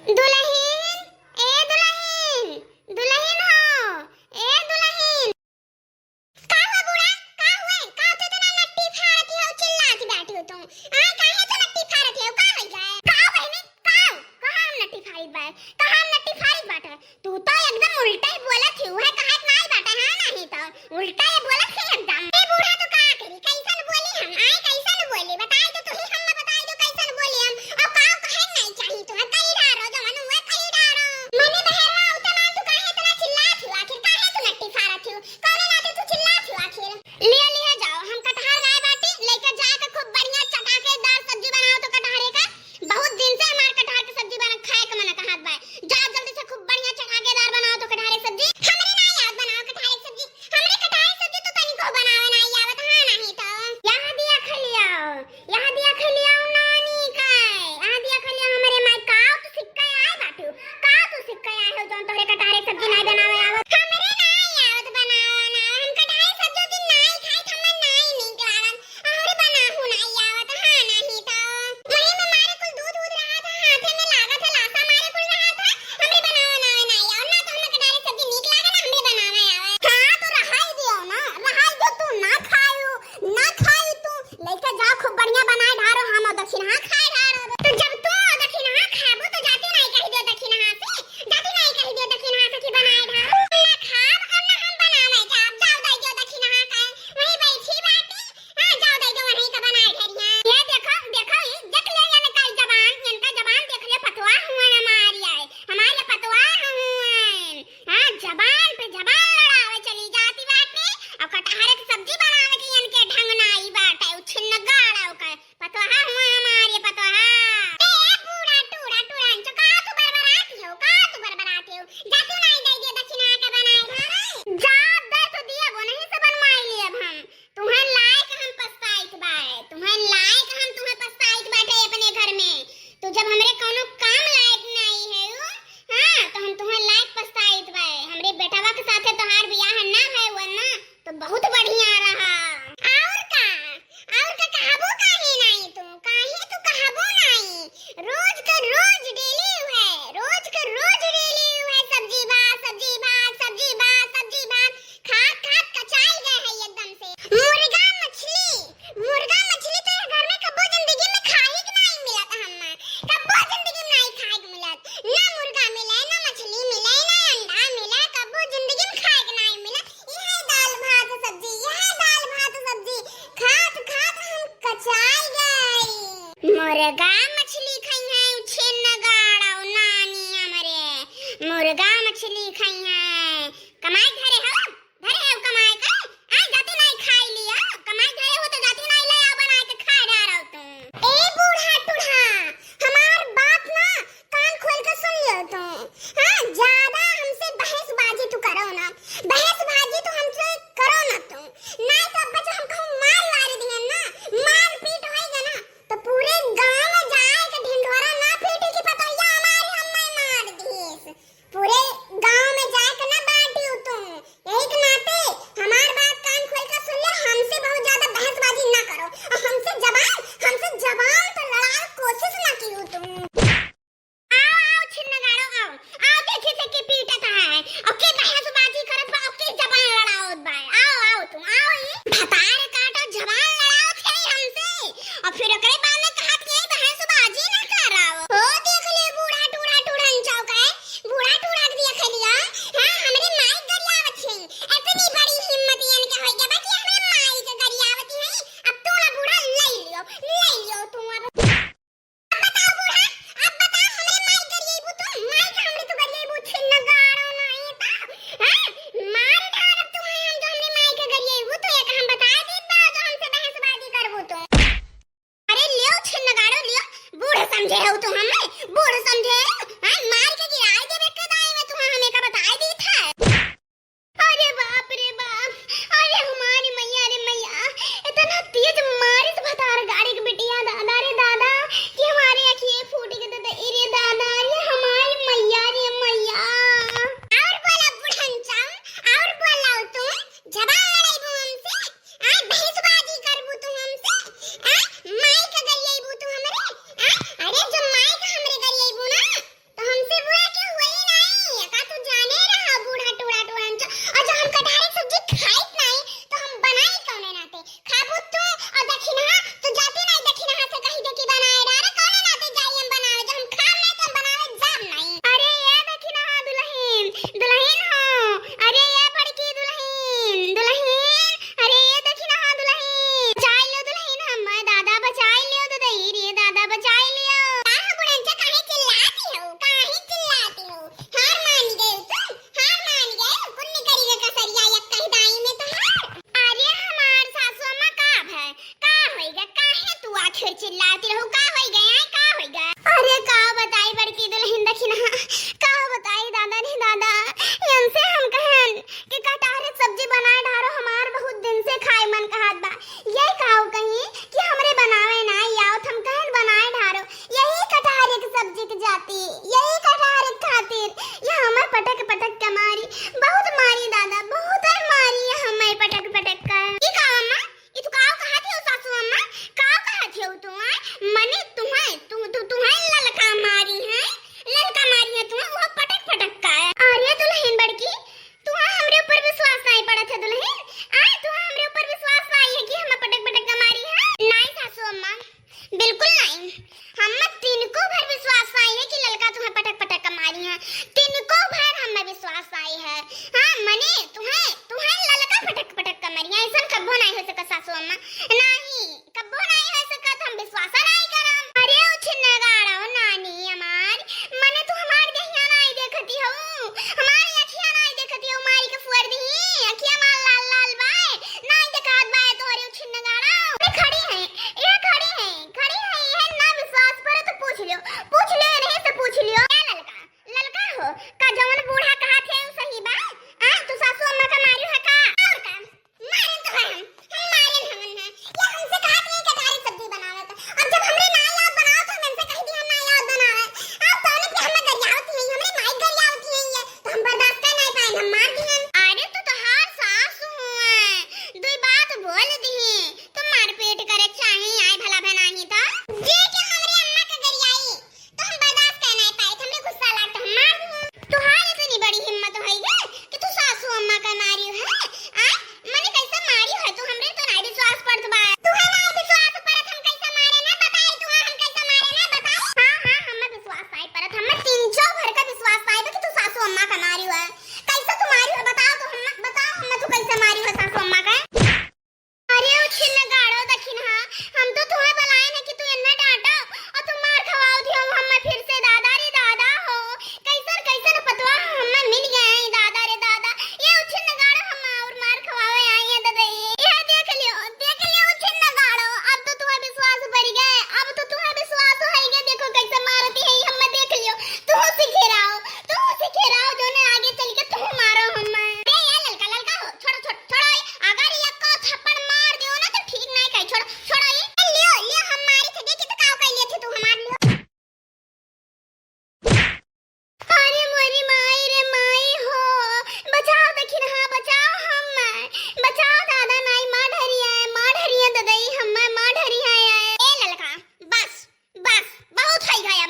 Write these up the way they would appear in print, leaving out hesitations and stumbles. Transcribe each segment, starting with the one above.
दुल्हन, ए दुल्हन, दुल्हन हो, ए दुल्हन। का हुआ बूढ़ा? का हुआ? का तो इतना नट्टी फाड़ती हो, चिल्लाती बैठी हो तुम। आय काहे तो नट्टी फाड़ती हो? का होई गए? का बहनी? का? कहां हम नट्टी फाड़ी बाय? कहां हम नट्टी फाड़ी बाटे? तू तो एकदम उल्टा ही बोलत ही है, कहां नहीं बाटे है नहीं तो उल्टा ही बोलत है एकदम। ए बूढ़ा तो का करी? कैसन बोली हम? आय कैसन बोली? बताई तो तू ही हम बताई दो कैसन बोली हम। और का कहे नहीं चाहिए तो कई डारो जवन हुआ कई डारो। मने बहरा उतना तू काहे इतना चिल्लात हो? आखिर काहे तू नट्टी फाड़त हो? कौन नाते तू चिल्लात हो आखिर? लिया जाओ, हम कटहल लाए बाटी, लेकर जाके खूब बढ़िया चटाकेदार सब्जी बनाओ तो कटहरे का। बहुत दिन से हमार कटहल की सब्जी बना खाए के मन कहत बा। जाओ जल्दी से खूब बढ़िया चटाकेदार बनाओ तो कटहरे सब्जी। हमरे ना याद बनाओ कटहरे सब्जी। हमरे कटहरे सब्जी तो तनिको बनावे ना आवत हां नहीं तो। यहाँ दिया खलियाओ, यहाँ दिया खलियाओ नानी का। यहाँ दिया खलियाओ हमरे माई का तो सिक्का आए बाटू। का तो सिक्का आए हो जोन तोरे कटहरे सब्जी नहीं बनावे आवत। हमरे ना आवत बनावा ना। हम कटहरे सब्जी दिन नहीं खाई हमर नहीं नीक लागत। और बनाहु नहीं आवत हां नहीं तो। वही में मारे कुल दूध रहा था हाथे में लागत है लासा मारे कुल रहा था। हमरे बनावा ना नहीं आवत ना तो हमर कटहरे सब्जी नीक लागे ना हमरे बनावे आवत। हां तो रहाई दियो ना, रहाई दो तू ना खाई तू। लेके जा खूब बढ़िया बनाए ढारो हम दक्षिणा खाए ढारो। तो जब तू दक्षिणा खाबो तो जाती नहीं कह दियो दक्षिणा से। जाती नहीं कह दियो दक्षिणा से कि बनाए ढारो। ना खाब और ना हम बनावे जाब। जाओ दई दियो दक्षिणा का। वही बैठी बाटी। हां जाओ दई दो वही का बनाए ढरिया। ये देखो देखो ये देख ले इनका जबान, इनका जबान देख ले फतवा हुआ हमारी आए। हमारे फतवा हुआ। हां जबान पे जबान लड़ावे चली जाती बाटी। और कटहरे की सब्जी बनावे की इनके ढंग ना आई बाटे। उछिन गाड़ा का पतवा हुआ हमारे पतवा। ए बूढ़ा टूड़ा टूड़न तो का तू बरबराती हो? का तू बरबराती हो? जातू नहीं दे दियो दक्षिणा के बनाए ढारे। जा दे तो दिया वो नहीं से बनवाई लिए अब हम। तुम्हें लायक हम पछताइत बाए। तुम्हें लायक हम तुम्हें पछताइत बाटे अपने घर में। तो जब हमरे कोनो काम लायक नहीं है हां तो हम तुम्हें लायक पछताइत बाए। हमरे बेटावा के साथे तोहार बियाह ना है वो ना तो बहुत बढ़िया रहा। और का कहबो काहे नहीं तू? काहे तू कहबो नहीं? रोज का रोज डेली है, रोज का रोज डेली है सब्जी भात सब्जी भात सब्जी भात सब्जी भात। खा कचाई गए है एकदम से। मुर्गा मछली तो घर में कब्बो जिंदगी में खाई के नहीं मिलत हम्मा। कब्बो जिंदगी में नहीं खाई के मिलत। ना मुर्गा मिले ना मछली मिले ना अंडा मिले कब्बो जिंदगी में खाई के नहीं मिलत। यह दाल भात सब्जी, यह दाल भात सब्जी खात खात हम कचाई गई। मुर्गा मछली खाई है उछिन गाड़ो नानी हमरे। मुर्गा मछली खाई है। कमाई धरे हो कमाई कर। आ जाती नहीं खाई लिया। कमाई धरे हो तो जाती नहीं ले आ बना के खा डारो तुम। ए बूढ़ा टूढ़ा हमार बात ना कान खोल के सुन लियो तुम। हां ज्यादा हमसे बहसबाजी तू करो ना। बहसबाजी तो हमसे करो ना तुम। नहीं तो बच्चा हम कहूं मार मार दिए ना। मार पीट होएगा ना तो पूरे गांव में जाए के ढिंढोरा ना पीटे की पतैया हमारी हम मार दी। पूरे गांव में जाए देखी ना का बताई दादा रे दादा, हमसे हम कहन कि कटहल सब्जी बनाए ढारो, हमार बहुत दिन से खाए मन कहत बा। यही कहू कहीं कि हमरे बनावे ना आओ, हम कहन बनाए ढारो। यही कटहल की सब्जी की जाती, यही कटहल खातिर ये हमर पटक पटक के मारी, बहुत मारी दादा, बहुत मारी हमर पटक पटक का। ई का अम्मा, ई तू काव कहत हो सासू अम्मा, काव कहत हो तू? मने तुम्हें ललका मारी है, ललका मारी है तू, वो पटक पटक का है। अरे दुल्हन बड़की, तू हमरे ऊपर विश्वास नहीं पड़त है दुल्हन? तू हमरे ऊपर विश्वास नहीं है कि हम पटक पटक का मारी है? नहीं सासू अम्मा, बिल्कुल नहीं। हम तिनको भर विश्वास नहीं है कि ललका तुम्हें पटक पटक का मारी है, तिनको भर हमें विश्वास नहीं है। हां मने तुम्हें ललका पटक पटक का मारी है, ऐसा कबो नहीं हो सका सासू अम्मा, नहीं कबो नहीं हो सका, हम विश्वास नहीं करम। अरे उछने गाड़ो नानी हमार, मने तू हमार देहिया नहीं देखती हो, हमारी अखियां नहीं देखती हो, मारी के फुर दी अखियां मार लाल लाल बाय नहीं दिखात बाय तोरे उछने गाड़ो। ये खड़ी है, ये खड़ी है ये ना विश्वास पर तो पूछ लियो नहीं तो पूछ लियो। क्या ललका हो का जवन बूढ़ा कहा थे सही बा? तू सासू अम्मा का मारी है का? और का मारे तो हम मारे हवन है, ये हमसे कहा थे कटहल सब्जी बनावे तो, और जब हमरे ना याद बनाओ तो हमसे कह दी हम ना याद बनावे। अब तो ने हम गरियावती है, हमरे माई गरियावती है, ये तो हम बर्दाश्त कर नहीं पाए, हम मार दिहन। अरे तू तो हार सासू है, दुई बात बोल दी तो मारपीट करे चाहे आए भला बनाही था जे के हमरे अम्मा का गरियाई तो हम बर्दाश्त कर नहीं पाए, हमरे गुस्सा लागत हम मार दिहन। तुहार इतनी बड़ी हिम्मत होई गे कि तू सासू अम्मा का मारी है? मने कैसे मारी है तू? हमरे तो नहीं विश्वास पड़त बा, तू हमार विश्वास परत हम कैसे मारे ना बताई, तू हम कैसे मारे ना बताई। हां हम विश्वास नहीं परत, हम तीन चौ भर का विश्वास पाए कि तू सासू अम्मा का मारी है। कैसे तू मारी है बताओ तो, हम बताओ हम तू कैसे मारी है सासू अम्मा का? अरे उछिन गाड़ो दखिन हम तो तुम्हें बुलाए ना कि तू इतना डांटो और तुम मार खवाओ दियो हम फिर से। दादा रे दादा हो, कैसन पतवा हम मिल गए हैं दादा रे दादा, ये उछिन गाड़ो हम और मार खवावे आई है दादा। ये देख लियो उछिन गाड़ो, अब तो तुम्हें विश्वास बढ़ गए, अब तो तुम्हें विश्वास हो गया, देखो कैसे मारती है हम, देख लियो तू सीखे रहो जो ने आगे चल के तू मारो हम। अरे ये ललका हो, छोड़ो अगर ये को थप्पड़ मार दियो ना तो ठीक नहीं कहीं, छोड़ो ये लियो हम मारी थे, देखी तो काव कर लिए थे तू हमार लियो। अरे मोरी माई रे माई हो, बचाओ देखी ना, बचाओ हम, बचाओ दादा नहीं मार ढरी है दादा हम मार ढरी है। ए ललका बस बहुत हो गया,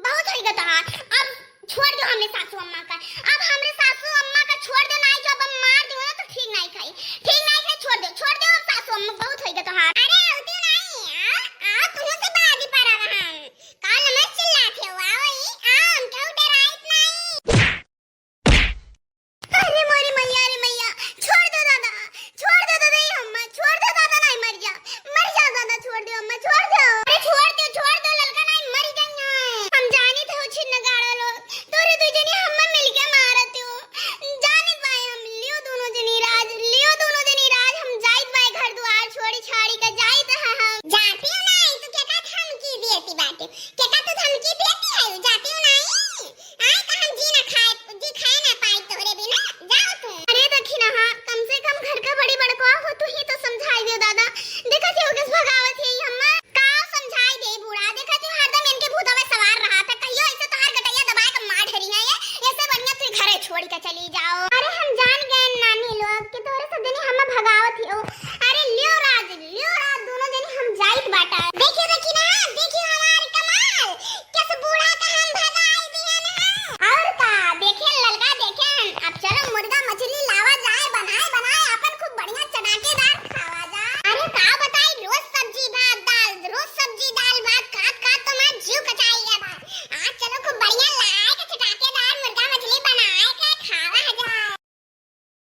बहुत हो गया, अब छोड़ दो हमने सासू अम्मा का, अब हमरे सासू अम्मा का छोड़ दो, नहीं जो अब हम मार दियो ना तो ठीक नहीं खाई, छोड़ दो अब सासू अम्मा, बहुत हो गया तो। अरे उठी नहीं तुम से बागी पर रहा काल में चिल्लाते हो, आओ हम क्यों डराइत नहीं। अरे मोरी मैया रे मैया, छोड़ दो दादा अम्मा, छोड़ दो दादा नहीं मर जा दादा, छोड़ दो अम्मा, छोड़ दो। अरे छोड़ दो ललका नहीं मर गई है, हम जाने थे उछिन गाड़ा लो तोरे दो जनी हम मिलके मारत हो, जाने पाए हम लियो दोनों जनी राज हम जाइत बाय घर द्वार छोड़ी छाड़ी का जाइत हम जाती हूं नहीं तो क्या धमकी देती बाटे, क्या तो धमकी देती है, जाती हूं नहीं कहां जी खाए ना पाई तोरे बिना, जाओ तुम। अरे देखी ना कम से कम घर का बड़ी बड़का हो तू ही तो समझाई दे दादा, देखा थे किस भगावत है हम का समझाई दे बूढ़ा, देखा थे हरदम इनके भूतों में सवार रहा था, कहियो ऐसे तो हर गटैया दबा के मार ढरी है, ये ऐसे बढ़िया फिर घरे छोड़ के चली जाओ। अरे हम जान गए नानी लोग कि तोरे से दिन हम भगावत हो। अरे लियो राज दोनों दिन हम जाइत बाटा, देखियो ना देखियो हमार कमाल, कैसे बूढ़ा का